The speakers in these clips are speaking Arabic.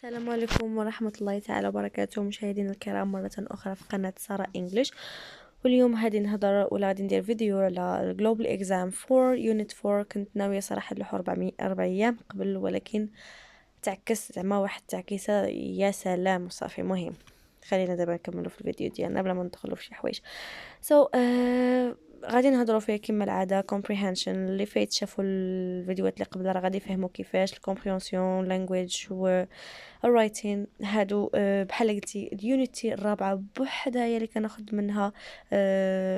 السلام عليكم ورحمة الله تعالى وبركاته مشاهدينا الكرام مرة أخرى في قناة سارة إنجليش. واليوم غادي نهضر ولا غادي ندير فيديو على Global Exam 4 unit 4. كنت ناوية صراحة نلوحو 4 أيام قبل، ولكن تعكس زعما واحد التعكيسة يا سلام وصافي. مهم خلينا دابا نكملو في الفيديو ديالنا بلا ما ندخلو في شي حوايج. غادي نهضروا فيه كما العاده comprehension. اللي فايت شافوا الفيديوهات اللي قبل راه غادي يفهموا كيفاش comprehension language و writing هادو بحال قلتي اليونيتي الرابعه بوحدها هي اللي كناخذ منها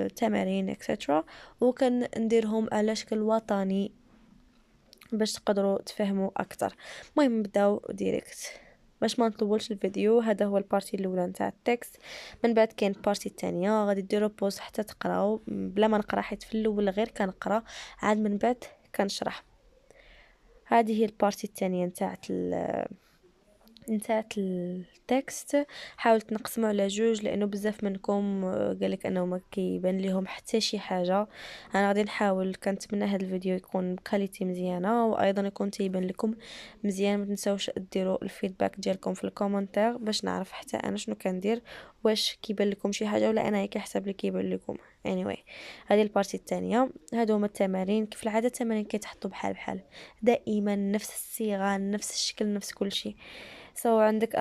تمارين اكسترا، وكنديرهم على شكل وطني باش تقدروا تفهموا اكثر. المهم نبداو ديريكت باش ما نطولش الفيديو. هذا هو البارتي الاولى نتاع التكست، من بعد كاين البارتي الثانيه غادي ديروا بوز حتى تقراو بلا ما نقرا، حيت في الاول غير كنقرا عاد من بعد كنشرح. هذه هي البارتي الثانيه نتاع التكست. حاولت نقسمه على جوج لانه بزاف منكم قالك انه ما كيبان ليهم حتى شي حاجه. انا غادي نحاول، كنتمنى هذا الفيديو يكون بكاليتي مزيانه وايضا يكون تيبان لكم مزيان. ما تنساوش ديروا الفيدباك ديالكم في الكومنتير باش نعرف حتى انا شنو كندير، واش كيبان لكم شي حاجه ولا انا كيحسب لي كيبان لكم. anyway هذه البارتي الثانيه. هادو هما التمارين. كيف العاده التمارين كيتحطوا بحال دائما نفس الصيغه نفس الشكل نفس كل شيء. عندك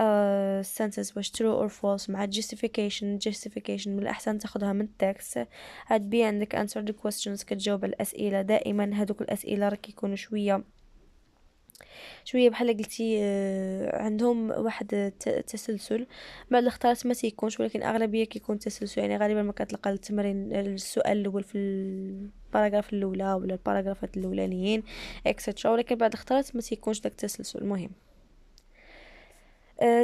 sentence واش true or false مع justification من الأحسن تاخدها من التكست. هاد بي عندك answer the questions كتجاوب على الأسئلة. دائما هادوك الأسئلة راه كيكونوا شوية بحال قلتي عندهم واحد تسلسل. بعض الاختيارات ما تيكونش، ولكن اغلبيه كيكون تسلسل. يعني غالبا ما كتلقى التمرين السؤال الاول في الباراجراف الاولى ولا الباراجرافات الاولانيين اكسترا، ولكن بعض الاختيارات ما تيكونش داك التسلسل. المهم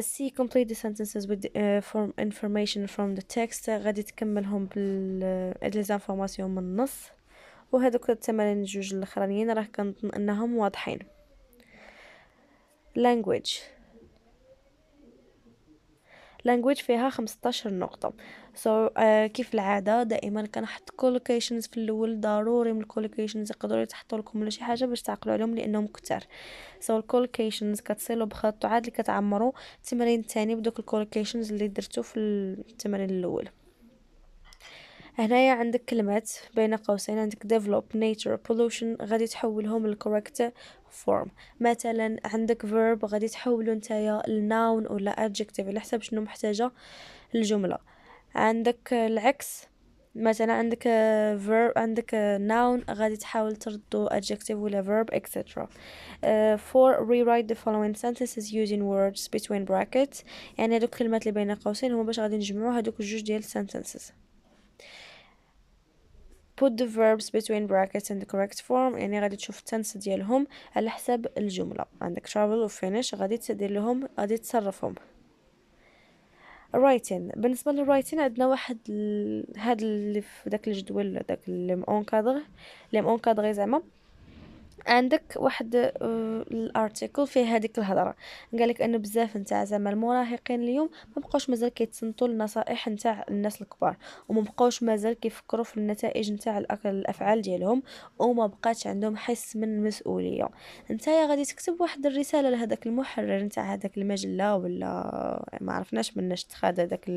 C complete the sentences with from information from the text. غادي تكملهم بالانفورماسيون من النص. وهذوك التمارين الجوج الاخرانيين راه كنظن انهم واضحين. language فيها 15 نقطة. كيف العادة دائما كنحط collocations في الأول. ضروري من collocations يقدروا يتحطوا لكم ولا شي حاجة باش تعقلوا عليهم لأنهم كتار. collocations كتصلوا بخط وعاد اللي كتعمروا التمرين الثاني بدوك collocations اللي درتو في التمرين الأول. هنايا عندك كلمات بين قوسين، عندك develop nature pollution غادي تحولهم للcorrect form. مثلا عندك verb غادي تحولو نتايا الnoun ولا adjective على حسب شنو محتاجة الجملة. عندك العكس، مثلا عندك verb عندك noun غادي تحاول تردو adjective ولا verb etc. For rewrite the following sentences using words between brackets. يعني هادوك الكلمات اللي بين قوسين هما باش غادي نجمعوا هادوك الجوج ديال sentences. put the verbs between brackets in the correct form. يعني غادي تشوف التنس ديالهم على حسب الجملة. عندك travel و finish غادي تدير لهم غادي تصرفهم. writing. بالنسبة للwriting عندنا واحد هاد اللي في داك الجدول داك اللي مونكادغي زعما. عندك واحد الارتيكل فيه هذيك الهضره، قالك انه بزاف نتاع زعما المراهقين اليوم ما بقاوش مازال كيتصنتوا النصائح نتاع الناس الكبار، وما بقاوش مازال كيفكروا في النتائج نتاع الافعال ديالهم، وما بقاتش عندهم حس من المسؤوليه. نتايا غادي تكتب واحد الرساله لهذاك المحرر نتاع هذاك المجله ولا ما عرفناش مناش تخاد هذاك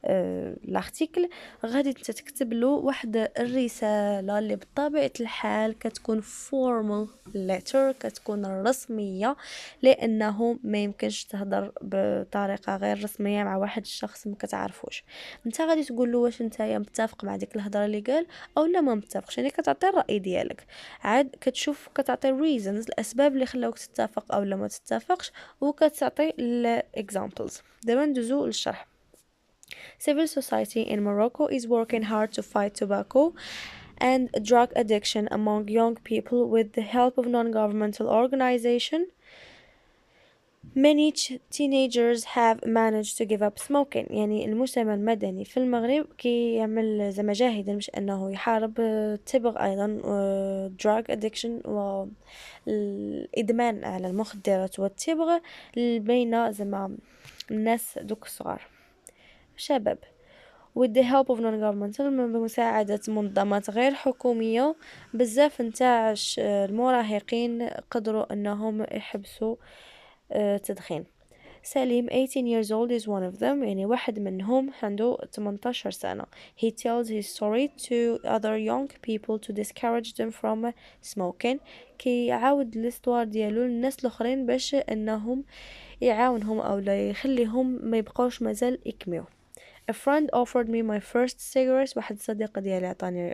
الارتيكل. غادي انت تكتب له واحد الرساله اللي بطبيعه الحال كتكون فورمال ليتر، كتكون رسميه، لانه ما يمكنش تهضر بطريقه غير رسميه مع واحد الشخص ما كتعرفوش. انت غادي تقول له واش انت متفق مع ديك الهضره اللي قال او لا ما متفقش. يعني كتعطي الراي ديالك، عاد كتشوف كتعطي reasons الاسباب اللي خلاوك تتفق او لا ما تتفقش، وكتعطي الاكزامبلز. دابا ندوزو للشرح. Civil society in Morocco is working hard to fight tobacco and drug addiction among young people with the help of non-governmental organizations. Many teenagers have managed to give up smoking. يعني المجتمع المدني في المغرب كيعمل زعما جاهدا باش انه يحارب التبغ ايضا drug addiction والادمان على المخدرات والتبغ بين زعما الناس دوك الصغار شباب. with the help of non-governmental بمساعدة منظمات غير حكومية. بزاف نتاع المراهقين قدروا انهم يحبسوا التدخين. سليم 18 years old is one of them، يعني واحد منهم عنده 18 سنة. He tells his story to other young people to discourage them from smoking. كي يعاود الاستوار ديالو للناس الاخرين باش انهم يعاونهم او لا يخليهم ما يبقاوش مازال يكميو. A friend offered me my first cigarettes. واحد صديق ديالي عطاني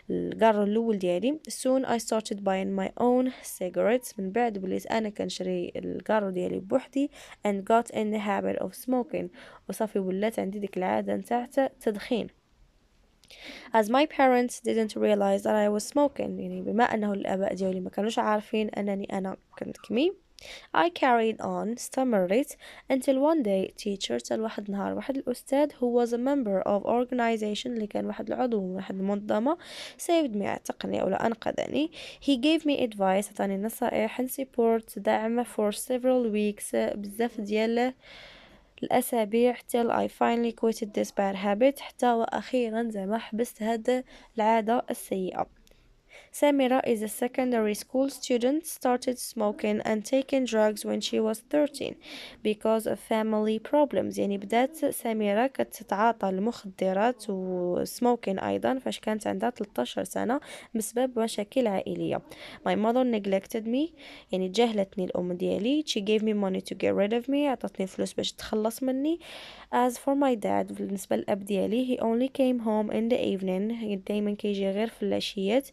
القارو الأول ديالي. Soon I started buying my own cigarettes. من بعد وليت أنا كنشري القارو ديالي بوحدي and got in the habit of smoking. وصافي ولات عندي ديك العادة نتاع تدخين. As my parents didn't realize that I was smoking، يعني بما أنه الآباء ديالي ما كانوش عارفين أنني أنا كنت كمي. I carried on، استمرت until one day teacher، واحد نهار واحد الأستاذ who was a member of organization، اللي كان واحد العضو من واحد المنظمة saved me، اعتقني أو لا أنقذني. He gave me advice، أعطاني نصائح and support، دعم for several weeks، بزاف ديال الأسابيع till I finally quitted this bad habit، حتى وأخيرا زعما حبست هاد العادة السيئة. Samira is a secondary school student, started smoking and taking drugs when she was 13 because of family problems. يعني بدأت سميرة كتتعاطى المخدرات و smoking أيضا فاش كانت عندها 13 سنة بسبب مشاكل عائلية. My mother neglected me، يعني جهلتني الأم ديالي. She gave me money to get rid of me، عطتني فلوس باش تخلص مني. As for my dad، بالنسبة للأب ديالي he only came home in the evening، دايما كيجي غير في العشيات.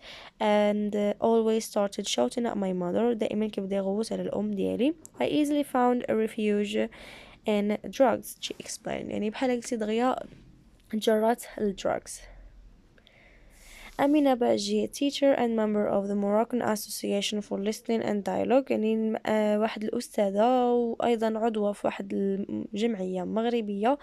and always started shouting at my mother، دائما كيبدا يغوت على الأم ديالي. I easily found a refuge in drugs، she explained، يعني بحال قلتي دغيا جرات الدراغز. Amina Baji, teacher and member of the Moroccan Association for Listening and Dialogue، يعني واحد الأستاذة وأيضا عضوة في واحد الجمعية مغربية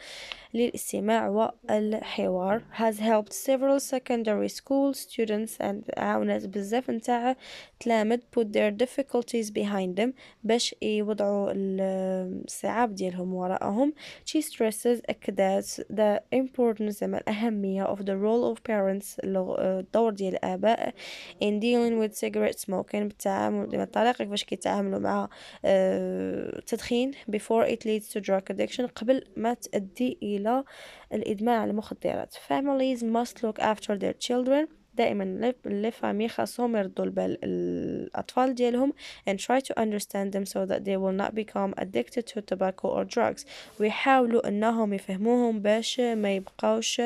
للاستماع والحوار. has helped several secondary school students and عاونت بزاف نتاع تلامذ put their difficulties behind them، باش يوضعوا الصعاب ديالهم وراءهم. she stresses، أكدت the importance، الأهمية of the role of parents، الدور ديال الآباء in dealing with cigarette smoking، بالتعامل الطريقة كيفاش كيتعاملوا مع التدخين before it leads to drug addiction، قبل ما تؤدي إلى الإدمان على المخدرات. families must look after their children، دائما لي فامي خاصهم يردوا البال الأطفال ديالهم and try to understand them so that they will not become addicted to tobacco or drugs، ويحاولوا أنهم يفهموهم باش ما يبقاوش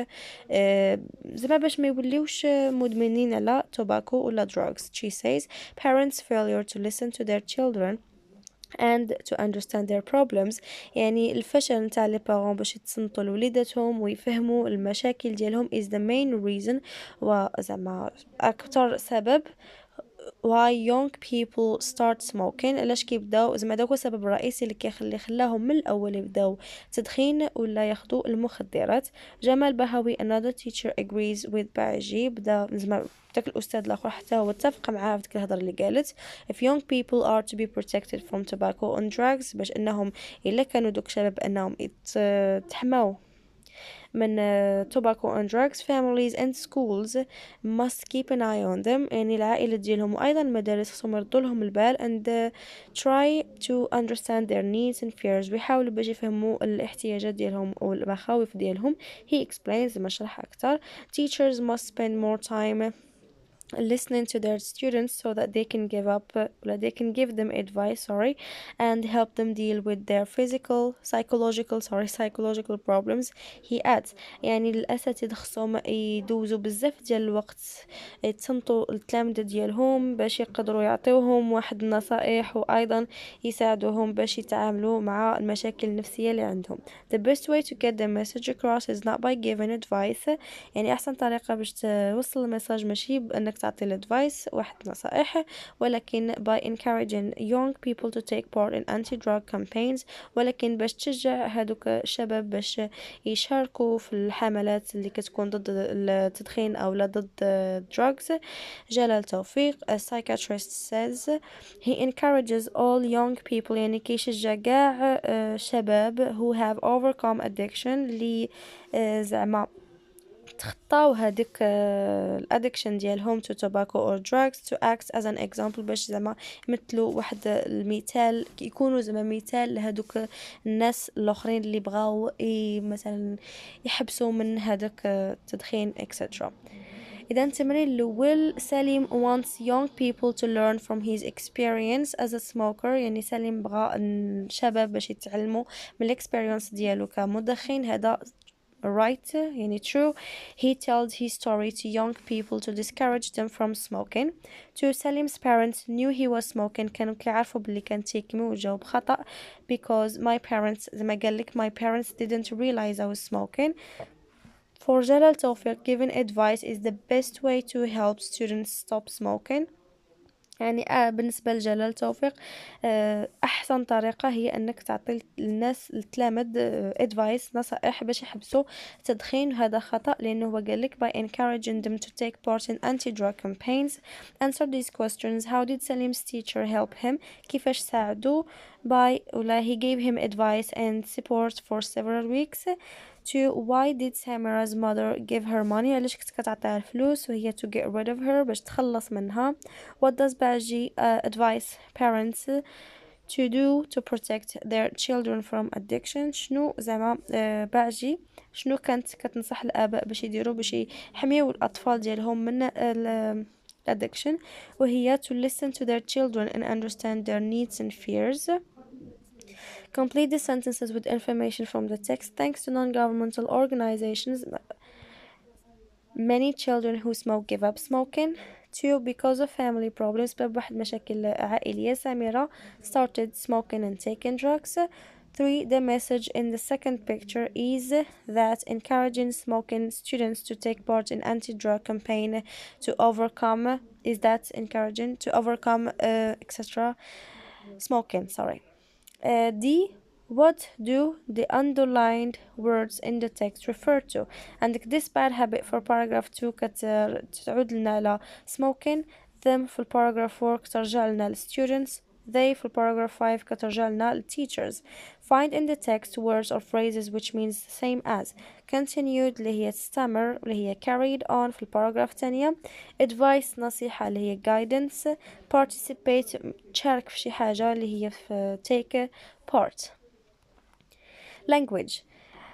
زعما باش ما يوليوش مدمنين على tobacco ولا drugs. she says parents failure to listen to their children and to understand their problems، يعني الفشل نتاع لي بارون باش يتصنتوا لوليداتهم ويفهموا المشاكل ديالهم is the main reason، وزعما أكثر سبب why young people start smoking، علاش كيبداو زعما داك هو السبب الرئيسي اللي خلاهم من الاول يبداو تدخين ولا ياخذوا المخدرات. جمال بهوي another teacher agrees with باجي، بدا زعما داك الاستاذ الاخر حتى هو اتفق معاه في ديك الهضره اللي قالت if young people are to be protected from tobacco and drugs، باش انهم الا كانوا دوك شباب انهم يتحماو من tobacco and drugs families and schools must keep an eye on them، يعني العائلة ديالهم وأيضا المدارس خصهم يردوا لهم البال and try to understand their needs and fears، ويحاولوا باش يفهموا الاحتياجات ديالهم والمخاوف ديالهم. he explains ما شرح أكتر teachers must spend more time listening to their students so that they can give them advice and help them deal with their psychological problems. he adds يعني الأساتذة خصهم يدوزوا بزاف ديال الوقت يتصنتوا التلامذة ديالهم باش يقدروا يعطيوهم واحد النصائح وأيضا يساعدوهم باش يتعاملوا مع المشاكل النفسية اللي عندهم. the best way to get the message across is not by giving advice، يعني أحسن طريقة باش توصل المساج ماشي بأنك تعطي الادفايس واحد نصائح، ولكن by encouraging young people to take part in anti-drug campaigns، ولكن باش تشجع هادوك الشباب باش يشاركوا في الحملات اللي كتكون ضد التدخين أو لا ضد drugs. جلال توفيق a psychiatrist says he encourages all young people، يعني كيشجع كاع شباب who have overcome addiction اللي زعما تخطاو هذيك الادكشن ديالهم to tobacco or drugs to act as an example باش زعما يمثلوا واحد المثال يكونوا زعما مثال لهذوك الناس الاخرين اللي بغاو مثلا يحبسوا من هذاك التدخين etc. إذا التمرين الأول سليم wants young people to learn from his experience as a smoker يعني سليم بغى الشباب باش يتعلموا من الاكسبيرينس ديالو كمدخن هذا right يعني true. He tells his story to young people to discourage them from smoking. To Salim's parents knew he was smoking كانوا كيعرفوا باللي كان تيكمي وجاوب خطأ because my parents زي ما قال لك my parents didn't realize I was smoking. For Jalal Tawfiq, giving advice is the best way to help students stop smoking. يعني بالنسبة لجلال توفيق أحسن طريقة هي أنك تعطي الناس التلامذ advice نصائح باش يحبسوا التدخين وهذا خطأ لأنه هو قال لك by encouraging them to take part in anti-drug campaigns. Answer these questions. How did Salim's teacher help him? كيفاش ساعدوه by ولا he gave him advice and support for several weeks. To why did Samira's mother give her money علاش كنت كتعطيها الفلوس وهي to get rid of her باش تخلص منها. What does Baji advise parents to do to protect their children from addiction. شنو زعما باجي شنو كانت كتنصح الآباء باش يديروا باش يحميوا الأطفال ديالهم من addiction وهي to listen to their children and understand their needs and fears. Complete the sentences with information from the text. Thanks to non-governmental organizations, many children who smoke give up smoking. 2. Because of family problems بسبب واحد مشاكل عائلية سميرة started smoking and taking drugs. 3. The message in the second picture is that encouraging smoking students to take part in anti-drug campaign to overcome is that encouraging to overcome etc. smoking. Sorry. D. What do the underlined words in the text refer to. عندك this bad habit for paragraph 2 كتعود لنا على smoking. them في paragraph 4 كترجع لنا students. they في paragraph 5 كترجع لنا teachers. find in the text words or phrases which means the same as. continued اللي هي تستمر اللي هي carried on في paragraph الثانية. advice نصيحة اللي هي guidance. participate تشارك في شي حاجة اللي هي في take part. language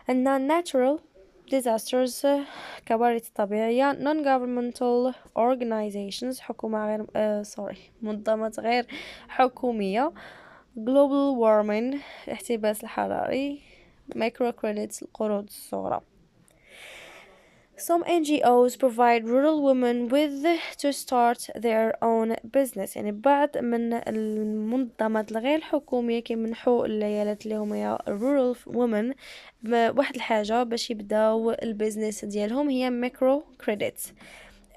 non-natural disasters كوارث طبيعية non-governmental organizations حكومة غير منظمات غير حكومية global warming الاحتباس الحراري microcredits القروض الصغرى. Some NGOs provide rural women with to start their own business. يعني بعض من المنظمات الغير الحكومية كيمنحوا العيالات اللي هما rural women واحد الحاجة باش يبداو البيزنس ديالهم هي microcredits.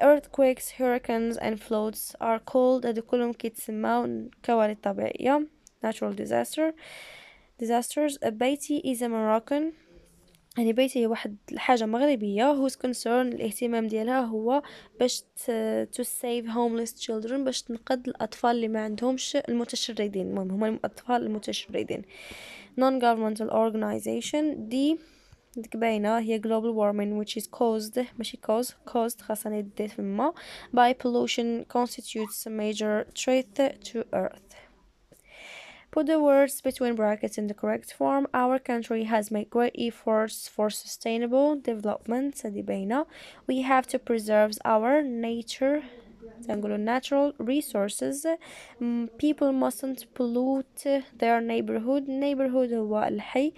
Earthquakes, hurricanes and floods are called هادو كلهم كيتسماو كوارث طبيعية natural disasters. Beatty is a Moroccan يعني بيتي هي واحد الحاجة مغربية whose concern الاهتمام ديالها هو باش to save homeless children باش تنقذ الأطفال اللي ما عندهمش المتشردين المهم هما الأطفال المتشردين. non-governmental organization دي ديك باينة هي global warming which is caused ماشي caused خاصة يدي فما by pollution constitutes a major threat to earth. Put the words between brackets in the correct form. Our country has made great efforts for sustainable development. We have to preserve our natural resources. People mustn't pollute their neighborhood. Neighborhood هو الحي.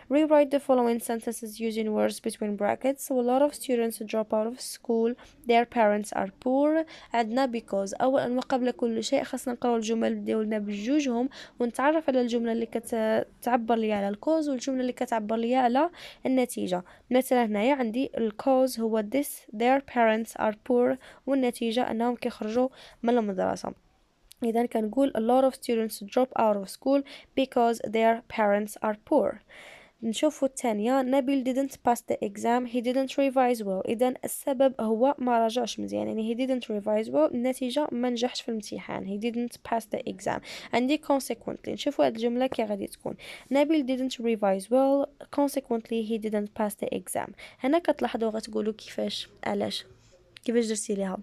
Rewrite the following sentences using words between brackets. So a lot of students drop out of school. Their parents are poor. عندنا because أولا وقبل كل شيء خاصنا نقرأ الجمل ديالنا بجوجهم ونتعرف على الجملة اللي كتعبر لي على الكوز والجملة اللي كتعبر لي على النتيجة. مثلا هنايا عندي الكوز هو this their parents are poor والنتيجة أنهم كيخرجوا من المدرسة. إذا كنقول a lot of students drop out of school because their parents are poor. نشوفوا الثانية. نبيل didn't pass the exam, he didn't revise well. إذا السبب هو ما راجعش مزيان، يعني he didn't revise well، النتيجة ما نجحش في الامتحان. he didn't pass the exam. عندي consequently. نشوفوا هاد الجملة كي غادي تكون. نبيل didn't revise well, consequently he didn't pass the exam. هنا كتلاحظوا غتقولوا كيفاش، علاش، كيفاش درتي ليها.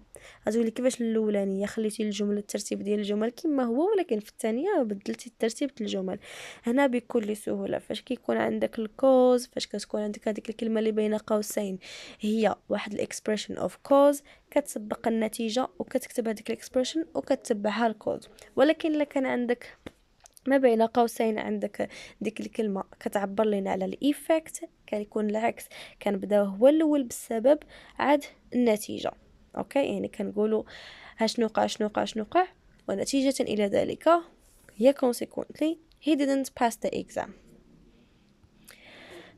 غتقولي كيفاش الاولانيه خليتي الجمله الترتيب ديال الجمل كما هو، ولكن في الثانيه بدلتي ترتيب الجمل. هنا بكل سهوله فاش كيكون عندك الكوز، فاش كتكون عندك هذيك الكلمه اللي بين قوسين هي واحد الاكسبريشن اوف كوز، كتسبق النتيجه وكتكتب هذيك الاكسبريشن وكتتبعها الكوز. ولكن الا كان عندك ما بين قوسين عندك ديك الكلمه كتعبر لنا على الايفكت، كيكون العكس، كنبداو هو الاول بالسبب عاد النتيجه. اوكي، يعني كنقولوا شنو وقع ونتيجه الى ذلك هي consequently he didn't pass the exam.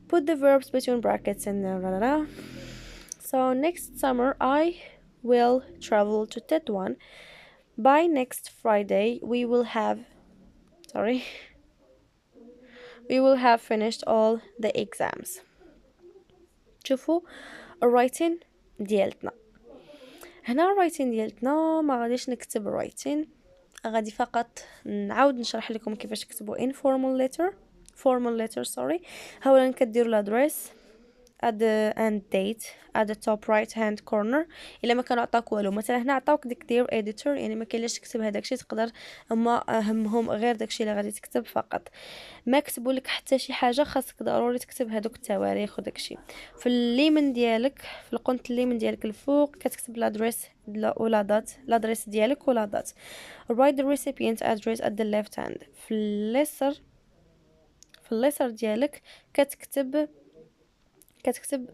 Put the verbs between brackets and So next summer I will travel to Tetuan. By next Friday we will have finished all the exams. شوفوا الرايتين ديالتنا. هنا الرايتين ديالتنا ما غاديش نكتب الرايتين، غادي فقط نعاود نشرح لكم كيفاش تكتبوا formal letter اولا كديروا الادريس at the end date at the top right hand corner. الا ما كانوا عطاوك والو، مثلا هنا عطاوك ديك دير editor، يعني ما كاينلاش تكتب هذاك الشيء، تقدر هما اهمهم غير داك الشيء اللي غادي تكتب فقط. ما كتبوا لك حتى شي حاجه خاصك ضروري تكتب هذوك التواريخ وداك الشيء. في الليمن ديالك، في القنت الليمن ديالك الفوق كتكتب الادريس ولا دات، الادريس ديالك ولا دات. write the recipient address at the left hand. في الليسر ديالك كتكتب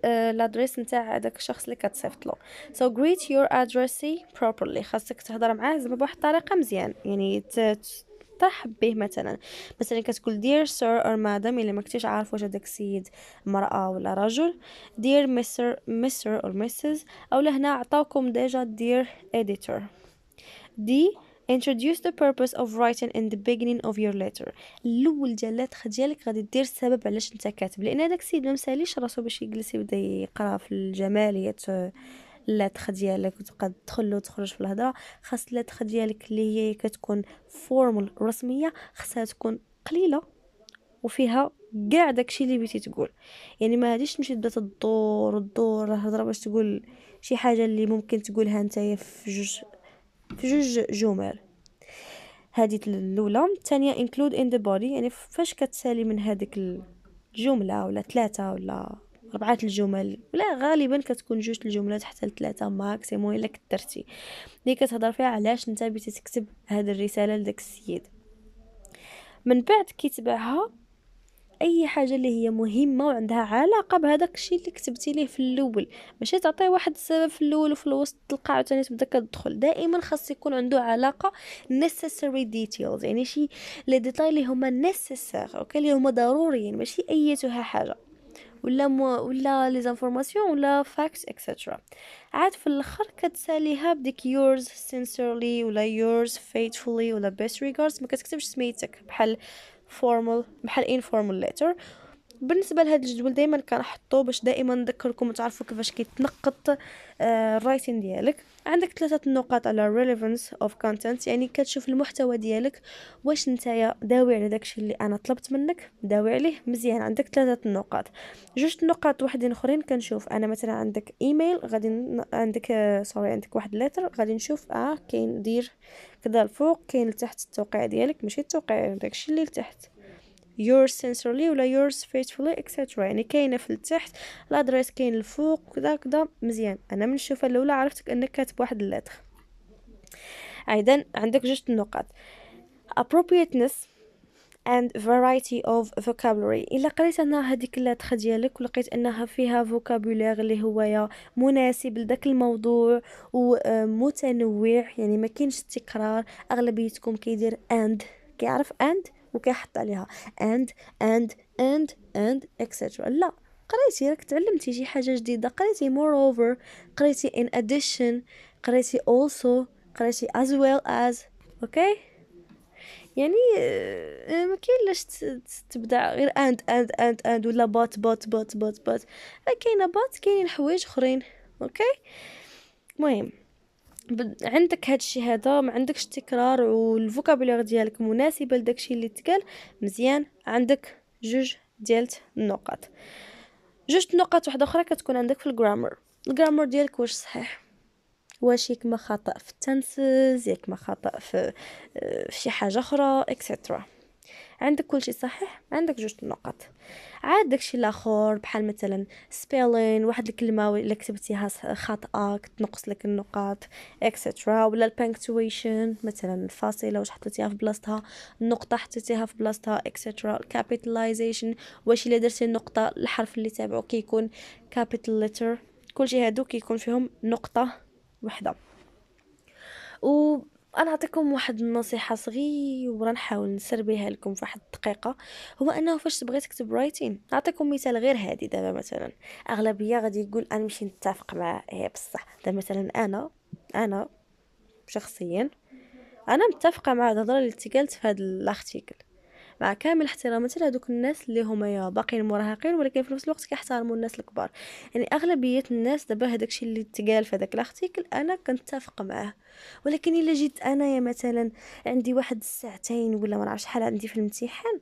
الادريس نتاع داك الشخص اللي كتصيفط له. so greet your addressee properly. خاصك تهضر معاه زعما بواحد الطريقه مزيان، يعني ترحب به. مثلا كتقول dear sir or madam الا ما كنتيش عارف واش هذاك السيد مرأة ولا رجل. dear mr or mrs، او لهنا عطاوكم ديجا dear editor. دي introduce the purpose of writing in the beginning of your letter. الاول ديال اللتر ديالك غادي دير السبب علاش انت كاتب، لان هذاك السيد ما مساليش راسو باش يجلس يبدا يقرا في الجماليه اللتر ديالك وتبقى تدخل وتخرج في الهضره. خاص اللتر ديالك اللي هي كتكون فورمال رسميه خاصها تكون قليله وفيها كاع داكشي اللي بغيتي تقول، يعني ما غاديش تمشي تبدا تدور الهضره باش تقول شي حاجه اللي ممكن تقولها نتايا في جوج جمل. هذه الاولى. الثانيه include in the body، يعني فاش كتسالي من هذيك الجمله ولا 3 ولا 4 الجمل، ولا غالبا كتكون 2 الجملات حتى 3 ماكسيموم الا كثرتي، اللي كتهضر فيها علاش انت بغيتي تكتب هذه الرساله لداك السيد. من بعد كيتبعها اي حاجه اللي هي مهمه وعندها علاقه بهذاك الشيء اللي كتبتي ليه في الاول، ماشي تعطيه واحد السبب في الاول وفي الوسط تلقى عاوتاني تبدا كتدخل. دائما خاص يكون عنده علاقه necessary details، يعني شي لي ديتاي اللي هما necessary، اوكي، اللي هما ضروريين، ماشي ايتها حاجه ولا لي زانفورماسيون ولا فاكتس اكسترا. عاد في الاخر كتساليها بديك yours sincerely ولا yours faithfully ولا best regards. ما كتكتبش سميتك بحال informal letter. بالنسبه لهاد الجدول دائما كنحطو باش دائما نذكركم وتعرفوا كيفاش كيتنقط الرايتين ديالك. عندك 3 نقاط على relevance of content، يعني كتشوف المحتوى ديالك واش نتايا داوي على داكشي اللي انا طلبت منك، داوي عليه مزيان. عندك 3 نقاط. 2 نقاط وحدين اخرين كنشوف انا مثلا عندك ايميل غادي عندك عندك واحد لتر غادي نشوف كاين دير كذا الفوق، كاين لتحت التوقيع ديالك، ماشي التوقيع داكشي اللي لتحت yours sincerely ولا yours faithfully etc، يعني كاينه في التحت الادريس، كاين الفوق كذا مزيان. انا من الشوفه الاولى عرفتك انك كاتب واحد اللتر. ايضا عندك 2 نقاط appropriateness and variety of vocabulary. الا قريت انا هذيك اللتر ديالك ولقيت انها فيها vocabulary اللي هو مناسب لذاك الموضوع ومتنوع، يعني ما كاينش تكرار، اغلبيتكم كيدير and، كيعرف and وكيحط عليها and etc. لا، قريتي راك تعلمتي شي حاجه جديده، قريتي moreover، قريتي in addition، قريتي also، قريتي as well as. اوكي، يعني ما كاين لاش تبدا غير اند ولا بات. كاينه بات، كاينين حوايج اخرين. اوكي المهم عندك هادشي هذا، ما عندكش تكرار والفوكابولير ديالك مناسبه لداكشي اللي تقال مزيان، عندك جوج ديال النقط. جوج نقط واحده اخرى كتكون عندك في الجرامر ديالك واش صحيح، واش ياك ما خطأ في التنسز، ياك ما خطأ في شي حاجه اخرى اكسترا. عندك كل شيء صحيح، عندك جوج نقط. عاد داكشي الاخر بحال مثلا سبيلين، واحد الكلمه الا كتبتيها خاطئه كتنقص لك النقاط اكسترا، ولا البانكتويشن مثلا الفاصله واش حطيتيها في بلاصتها، النقطه حطيتيها في بلاصتها اكسترا. الكابيتاليزيشن واش الا درتي النقطه الحرف اللي تابعو كيكون كابيتال لتر، كلشي هادو كيكون فيهم نقطه وحده. انا اعطيكم واحد النصيحه صغيره نحاول نسربيها لكم في واحد الدقيقه، هو انه فاش تبغي تكتب رايتين، نعطيكم مثال غير هادي. دابا مثلا اغلبيه غادي يقول انا ماشي نتفق مع بصح دابا مثلا انا شخصيا انا متفقه مع الهضره اللي تقالت في هذا الارتيكل، مع كامل احتراماتي لهذوك الناس اللي هما يا باقيين مراهقين ولكن في نفس الوقت كيحترموا الناس الكبار. يعني اغلبيه الناس دابا هذاك الشيء اللي تقال في هذاك الارتيكل انا كنتفق معاه، ولكن الا جيت انا يا مثلا عندي واحد الساعتين ولا ما نعرفش شحال عندي في الامتحان،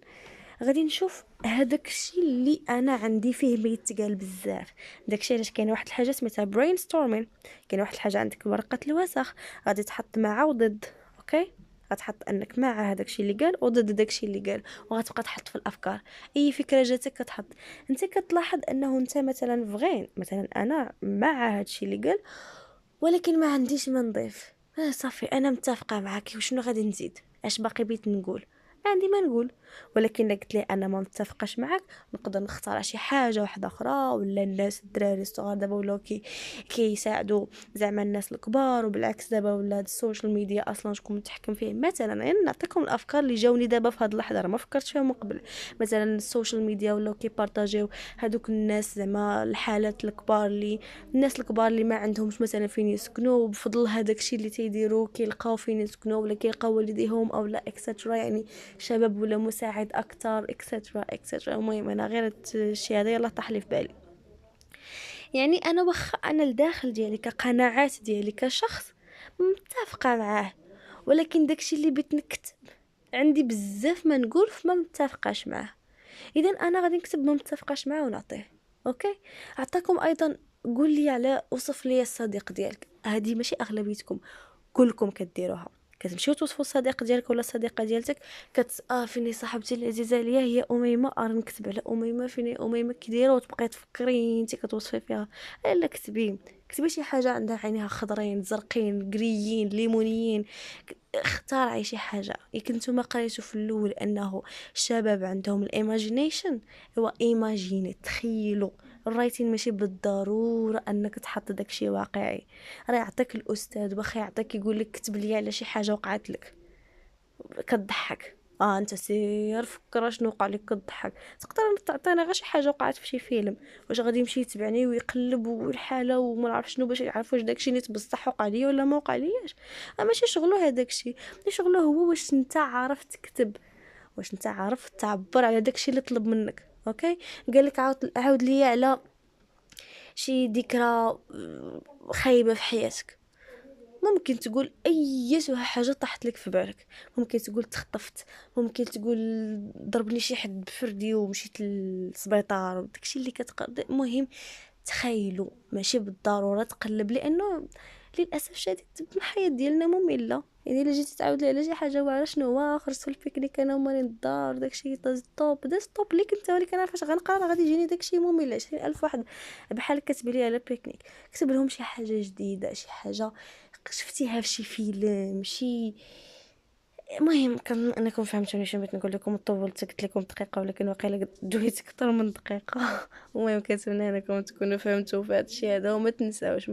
غادي نشوف هذاك الشيء اللي انا عندي فيه ما يتقال بزاف. داكشي علاش كاين واحد الحاجه سميتها برين ستورمين، كاين واحد الحاجه عندك ورقه الوسخ غادي تحط مع وضد. اوكي غتحط انك مع هذاك الشيء اللي قال وضد داك الشيء اللي قال، وغتبقى تحط في الافكار اي فكره جاتك كتحط. انت كتلاحظ انه انت مثلا فغين مثلا انا مع هذا الشيء اللي قال ولكن ما عنديش ما نضيف. صافي انا متفقه معك، وشنو غادي نزيد؟ اش باقي بيت نقول؟ عندي ما نقول. ولكن قلت لي انا ما متفقش معك نقدر نختار شي حاجه واحده اخرى. ولا الناس الدراري الصغار دابا ولاو كيساعدوا زعما الناس الكبار، وبالعكس دابا ولا السوشيال ميديا اصلا شكون متحكم فيه. مثلا يعني نعطيكم الافكار اللي جاوني دابا في هذه اللحظه ما فكرتش فيهم من قبل. مثلا السوشيال ميديا ولاو كيبارطاجيو هذوك الناس زعما الحالات الكبار اللي الناس الكبار اللي ما عندهمش مثلا فين يسكنوا، وبفضل هذاك الشيء اللي تيديروا كيلقاو فين يسكنوا ولا كيلقاو والديهم او لا اكسترا، يعني شباب ولا مساعد اكثر اكسترا. المهم انا غير الشيء هذا يلا طاح لي في بالي. يعني انا واخا انا الداخل ديالي كقناعات ديالي كشخص متفقه معاه، ولكن داكشي اللي بغيت نكتب عندي بزاف ما نقول فما متفقاش معاه، اذا انا غادي نكتب ما متفقاش معاه ونعطيه. اوكي عطاكم ايضا قول لي على وصف لي الصديق ديالك. هذه ماشي اغلبيتكم كلكم كديروها، كتمشيو توصفوا الصديق ديالك ولا الصديقه ديالتك فيني صاحبتي العزيزه عليا هي اميمه، نكتب على اميمه فيني اميمه كديره، وتبقاي تفكري انت كتوصفي فيها. لا كتبي شي حاجه عندها عينيها خضرين زرقين قريين ليمونيين، اختارعي شي حاجه. كنتو قريتو في الاول انه الشباب عندهم الايماجينيشن، هو ايماجيني تخيلوا. الرايتين ماشي بالضروره انك تحط داكشي واقعي، راه يعطيك الاستاذ واخا يعطيك يقول لك كتب لي على شي حاجه وقعت لك كتضحك، انت سير فكر شنو وقع لك كتضحك. تقدر تعطينا غير شي حاجه وقعت في شي فيلم، واش غادي يمشي يتبعني ويقلب والحاله وما نعرف شنو باش يعرف واش داكشي نيت بصح وقع ليا ولا ما وقع لياش. ماشي شغله هذاك الشيء، اللي شغله هو واش انت عارف تكتب، واش انت عارف تعبر على داكشي اللي طلب منك. اوكي قال لك عاود لي على شي ذكرى خايبه في حياتك، ممكن تقول اي حاجه طاحت لك في بالك، ممكن تقول تخطفت، ممكن تقول ضربني شي حد بفردي ومشيت للسبيطار وداكشي اللي كتقدر. المهم تخيلوا ماشي بالضروره تقلب، لانه للاسف الشديد الحياه ديالنا ممله. يعني الا جيتي تعاود لي على شي حاجه واعره شنو هو خرجت في البيكنيك انا ومالين الدار داكشي ستوب ليك انت، ولكن انا فاش غنقرا غادي يجيني داكشي ممل. 20,000 واحد بحال كتب لي على بيكنيك، كتب لهم شي حاجه جديده، شي حاجه شفتيها في شي فيلم شي. المهم كان انكم فهمتوني شنو بغيت نقول لكم. طولت قلت لكم دقيقه ولكن واقيلا دويت اكثر من دقيقه. المهم كنتمنى انكم تكونوا فهمتوا في هذا الشيء هذا، وما تنساوش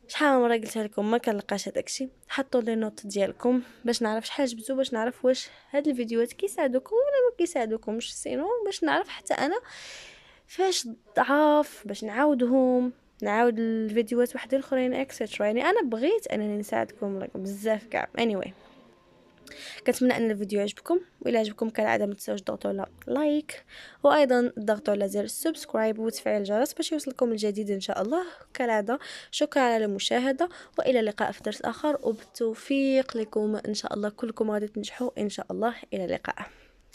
شحال من مره قلتها لكم ما كنلقاش هذاك الشيء. حطوا لي نوت ديالكم باش نعرف شحال جبتوا، باش نعرف واش هاد الفيديوهات كيساعدوكم ولا ما كيساعدوكمش، سينو باش نعرف حتى انا فاش ضعاف باش نعاود الفيديوهات وحدين اخرين اكسترا. يعني انا بغيت انني نساعدكم بزاف كاع. anyway كنتمنى ان الفيديو يعجبكم، والى عجبكم كالعاده ما تنساوش تضغطوا على لايك، وايضا تضغطوا على زر السبسكرايب وتفعيل الجرس باش يوصلكم الجديد ان شاء الله. كالعاده شكرا على المشاهده، والى اللقاء في درس اخر، وبالتوفيق لكم ان شاء الله. كلكم غادي تنجحوا ان شاء الله. الى اللقاء.